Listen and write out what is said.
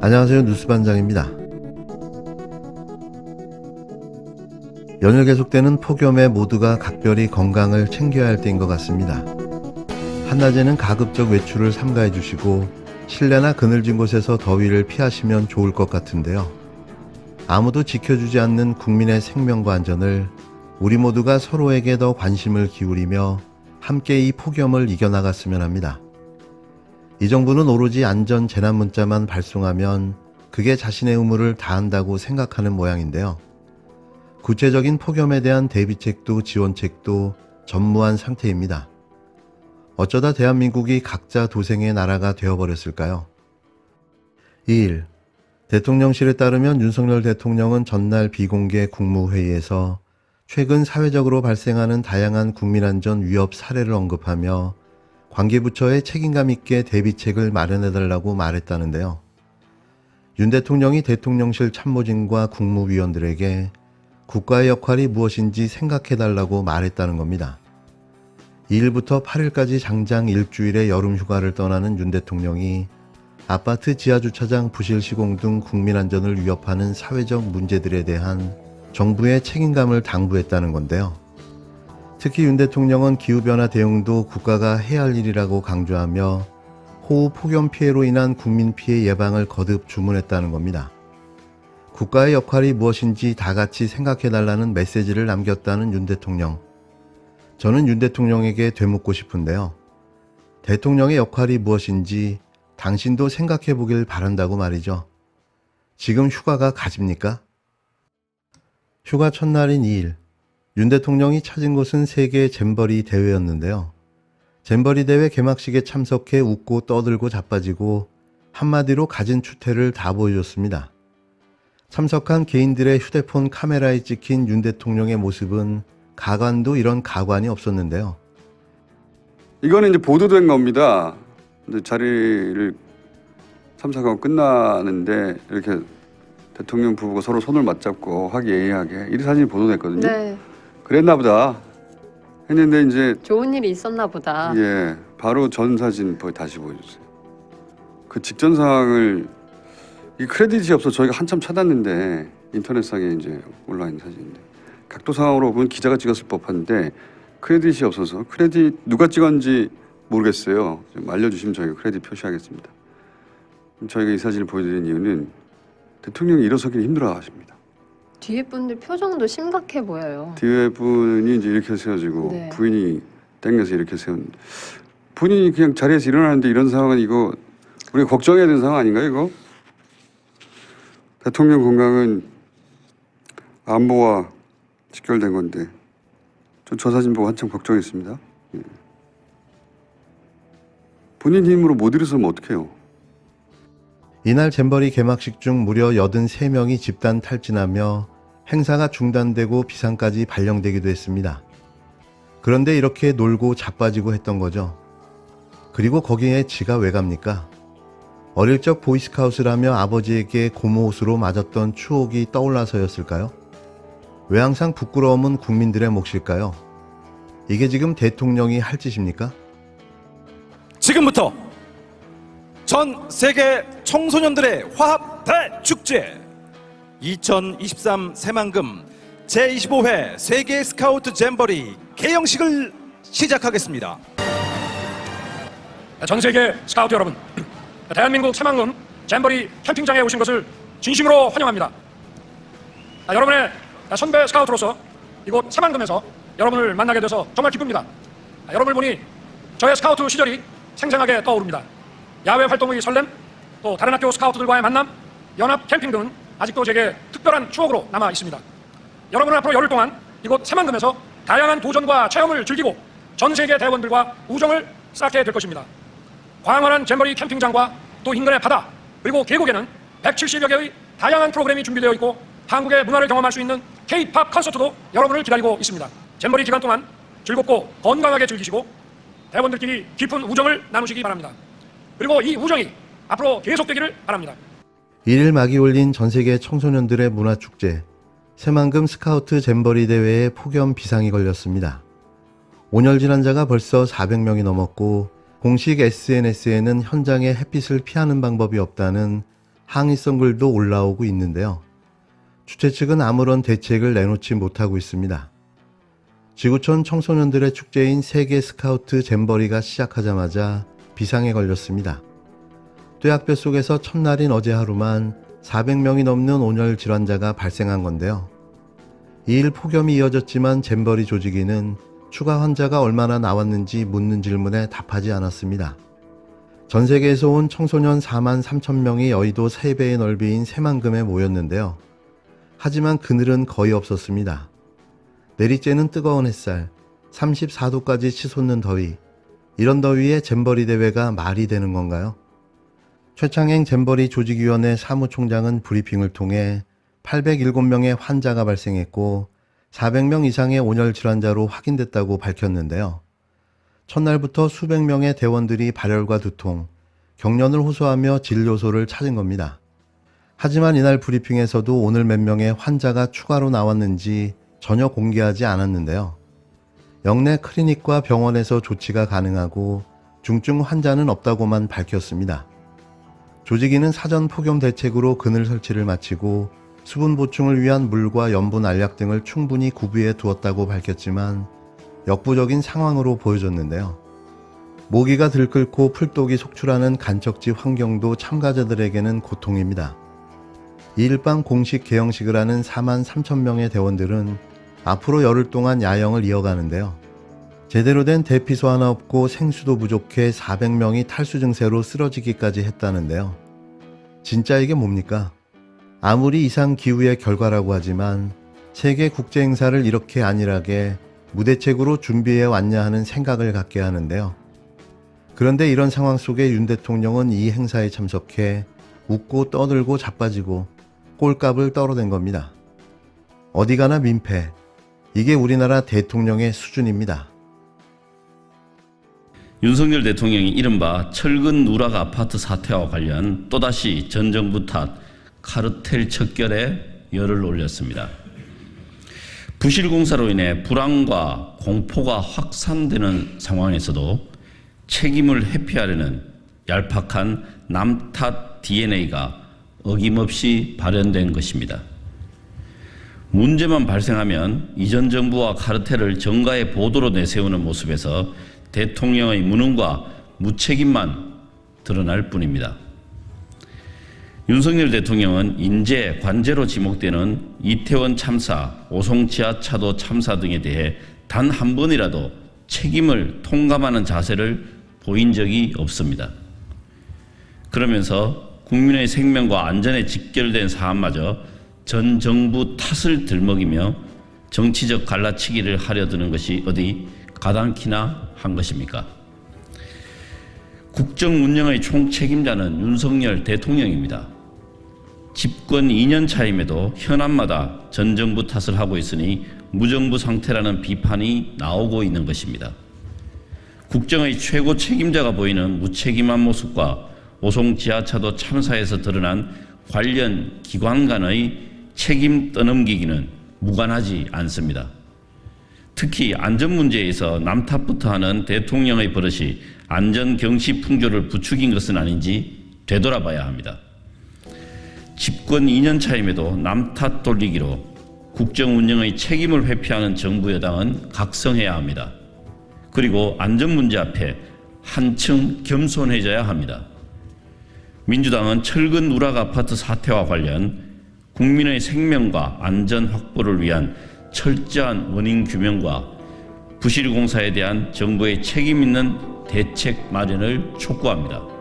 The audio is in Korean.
안녕하세요. 뉴스반장입니다. 연일 계속되는 폭염에 모두가 각별히 건강을 챙겨야 할 때인 것 같습니다. 한낮에는 가급적 외출을 삼가해 주시고 실내나 그늘진 곳에서 더위를 피하시면 좋을 것 같은데요. 아무도 지켜주지 않는 국민의 생명과 안전을 우리 모두가 서로에게 더 관심을 기울이며 함께 이 폭염을 이겨나갔으면 합니다. 이 정부는 오로지 안전 재난 문자만 발송하면 그게 자신의 의무를 다한다고 생각하는 모양인데요. 구체적인 폭염에 대한 대비책도 지원책도 전무한 상태입니다. 어쩌다 대한민국이 각자 도생의 나라가 되어버렸을까요? 2일, 대통령실에 따르면 윤석열 대통령은 전날 비공개 국무회의에서 최근 사회적으로 발생하는 다양한 국민안전 위협 사례를 언급하며 관계부처에 책임감 있게 대비책을 마련해달라고 말했다는데요. 윤 대통령이 대통령실 참모진과 국무위원들에게 국가의 역할이 무엇인지 생각해달라고 말했다는 겁니다. 2일부터 8일까지 장장 일주일의 여름 휴가를 떠나는 윤 대통령이 아파트 지하주차장 부실 시공 등 국민안전을 위협하는 사회적 문제들에 대한 정부의 책임감을 당부했다는 건데요. 특히 윤 대통령은 기후변화 대응도 국가가 해야 할 일이라고 강조하며 호우 폭염 피해로 인한 국민 피해 예방을 거듭 주문했다는 겁니다. 국가의 역할이 무엇인지 다 같이 생각해달라는 메시지를 남겼다는 윤 대통령. 저는 윤 대통령에게 되묻고 싶은데요. 대통령의 역할이 무엇인지 당신도 생각해 보길 바란다고 말이죠. 지금 휴가가 가집니까? 휴가 첫날인 2일, 윤 대통령이 찾은 곳은 세계 잼버리 대회였는데요. 잼버리 대회 개막식에 참석해 웃고 떠들고 자빠지고 한마디로 갖은 추태를 다 보여줬습니다. 참석한 개인들의 휴대폰 카메라에 찍힌 윤 대통령의 모습은 가관도 이런 가관이 없었는데요. 이거는 이제 보도된 겁니다. 이제 자리를 참석하고 끝나는데 이렇게 대통령 부부가 서로 손을 맞잡고 화기애애하게 이 사진이 보도됐거든요. 네. 그랬나 보다 했는데 이제 좋은 일이 있었나 보다. 예, 바로 전 사진 다시 보여주세요. 그 직전 상황을 이 크레딧이 없어 저희가 한참 찾았는데 인터넷상에 이제 온라인 사진인데 각도 상황으로 보면 기자가 찍었을 법한데 크레딧이 없어서 크레딧 누가 찍었는지 모르겠어요. 좀 알려주시면 저희가 크레딧 표시하겠습니다. 저희가 이 사진을 보여드린 이유는 대통령이 일어서기는 힘들어하십니다. 뒤에 분들 표정도 심각해 보여요. 뒤에 분이 이제 이렇게 세워지고 네. 부인이 땡겨서 이렇게 세운. 본인이 그냥 자리에서 일어나는데 이런 상황은 이거 우리가 걱정해야 되는 상황 아닌가요, 이거? 대통령 건강은 안보와 직결된 건데 저 사진 보고 한참 걱정했습니다. 예. 본인 힘으로 못 일어서면 어떡해요? 이날 잼버리 개막식 중 무려 83명이 집단 탈진하며 행사가 중단되고 비상까지 발령되기도 했습니다. 그런데 이렇게 놀고 자빠지고 했던 거죠. 그리고 거기에 지가 왜 갑니까? 어릴 적 보이스카웃을 하며 아버지에게 고무 옷으로 맞았던 추억이 떠올라서였을까요? 왜 항상 부끄러움은 국민들의 몫일까요? 이게 지금 대통령이 할 짓입니까? 지금부터 전 세계 청소년들의 화합 대축제 2023 새만금 제25회 세계 스카우트 잼버리 개영식을 시작하겠습니다. 전 세계 스카우트 여러분, 대한민국 새만금 잼버리 캠핑장에 오신 것을 진심으로 환영합니다. 여러분의 선배 스카우트로서 이곳 새만금에서 여러분을 만나게 돼서 정말 기쁩니다. 여러분을 보니 저의 스카우트 시절이 생생하게 떠오릅니다. 야외 활동의 설렘, 또 다른 학교 스카우트들과의 만남, 연합 캠핑 등은 아직도 제게 특별한 추억으로 남아 있습니다. 여러분은 앞으로 열흘 동안 이곳 새만금에서 다양한 도전과 체험을 즐기고 전 세계 대원들과 우정을 쌓게 될 것입니다. 광활한 잼버리 캠핑장과 또 인근의 바다, 그리고 계곡에는 170여 개의 다양한 프로그램이 준비되어 있고 한국의 문화를 경험할 수 있는 K-팝 콘서트도 여러분을 기다리고 있습니다. 잼버리 기간 동안 즐겁고 건강하게 즐기시고 대원들끼리 깊은 우정을 나누시기 바랍니다. 그리고 이 우정이 앞으로 계속되기를 바랍니다. 1일 막이 올린 전세계 청소년들의 문화축제 새만금 스카우트 잼버리 대회에 폭염 비상이 걸렸습니다. 온열질 환자가 벌써 400명이 넘었고 공식 SNS에는 현장의 햇빛을 피하는 방법이 없다는 항의성 글도 올라오고 있는데요. 주최 측은 아무런 대책을 내놓지 못하고 있습니다. 지구촌 청소년들의 축제인 세계 스카우트 잼버리가 시작하자마자 비상에 걸렸습니다. 뇌학볕 속에서 첫날인 어제 하루만 400명이 넘는 온열 질환자가 발생한 건데요. 2일 폭염이 이어졌지만 잼버리 조직위는 추가 환자가 얼마나 나왔는지 묻는 질문에 답하지 않았습니다. 전 세계에서 온 청소년 4만 3천 명이 여의도 3배의 넓이인 새만금에 모였는데요. 하지만 그늘은 거의 없었습니다. 내리쬐는 뜨거운 햇살, 34도까지 치솟는 더위, 이런 더위에 잼버리 대회가 말이 되는 건가요? 최창행 잼버리 조직위원회 사무총장은 브리핑을 통해 807명의 환자가 발생했고 400명 이상의 온열 질환자로 확인됐다고 밝혔는데요. 첫날부터 수백 명의 대원들이 발열과 두통, 경련을 호소하며 진료소를 찾은 겁니다. 하지만 이날 브리핑에서도 오늘 몇 명의 환자가 추가로 나왔는지 전혀 공개하지 않았는데요. 영내 클리닉과 병원에서 조치가 가능하고 중증 환자는 없다고만 밝혔습니다. 조직위는 사전 폭염 대책으로 그늘 설치를 마치고 수분 보충을 위한 물과 염분 알약 등을 충분히 구비해 두었다고 밝혔지만 역부족인 상황으로 보여졌는데요. 모기가 들끓고 풀독이 속출하는 간척지 환경도 참가자들에게는 고통입니다. 2일 밤 공식 개영식을 하는 4만 3천 명의 대원들은 앞으로 열흘 동안 야영을 이어가는데요. 제대로 된 대피소 하나 없고 생수도 부족해 400명이 탈수 증세로 쓰러지기까지 했다는데요. 진짜 이게 뭡니까? 아무리 이상 기후의 결과라고 하지만 세계 국제 행사를 이렇게 안일하게 무대책으로 준비해 왔냐 하는 생각을 갖게 하는데요. 그런데 이런 상황 속에 윤 대통령은 이 행사에 참석해 웃고 떠들고 자빠지고 꼴값을 떨어낸 겁니다. 어디 가나 민폐. 이게 우리나라 대통령의 수준입니다. 윤석열 대통령이 이른바 철근 누락 아파트 사태와 관련 또다시 전 정부 탓 카르텔 척결에 열을 올렸습니다. 부실 공사로 인해 불안과 공포가 확산되는 상황에서도 책임을 회피하려는 얄팍한 남 탓 DNA가 어김없이 발현된 것입니다. 문제만 발생하면 이전 정부와 카르텔을 정가의 보도로 내세우는 모습에서 대통령의 무능과 무책임만 드러날 뿐입니다. 윤석열 대통령은 인재, 관제로 지목되는 이태원 참사, 오송 지하차도 참사 등에 대해 단 한 번이라도 책임을 통감하는 자세를 보인 적이 없습니다. 그러면서 국민의 생명과 안전에 직결된 사안마저 전 정부 탓을 들먹이며 정치적 갈라치기를 하려 드는 것이 어디 가당키나 한 것입니까? 국정 운영의 총책임자는 윤석열 대통령입니다. 집권 2년 차임에도 현안마다 전 정부 탓을 하고 있으니 무정부 상태라는 비판이 나오고 있는 것입니다. 국정의 최고 책임자가 보이는 무책임한 모습과 오송 지하차도 참사에서 드러난 관련 기관 간의 책임 떠넘기기는 무관하지 않습니다. 특히 안전 문제에서 남 탓부터 하는 대통령의 버릇이 안전 경시 풍조를 부추긴 것은 아닌지 되돌아봐야 합니다. 집권 2년 차임에도 남 탓 돌리기로 국정 운영의 책임을 회피하는 정부 여당은 각성해야 합니다. 그리고 안전 문제 앞에 한층 겸손해져야 합니다. 민주당은 철근 누락 아파트 사태와 관련 국민의 생명과 안전 확보를 위한 철저한 원인 규명과 부실 공사에 대한 정부의 책임 있는 대책 마련을 촉구합니다.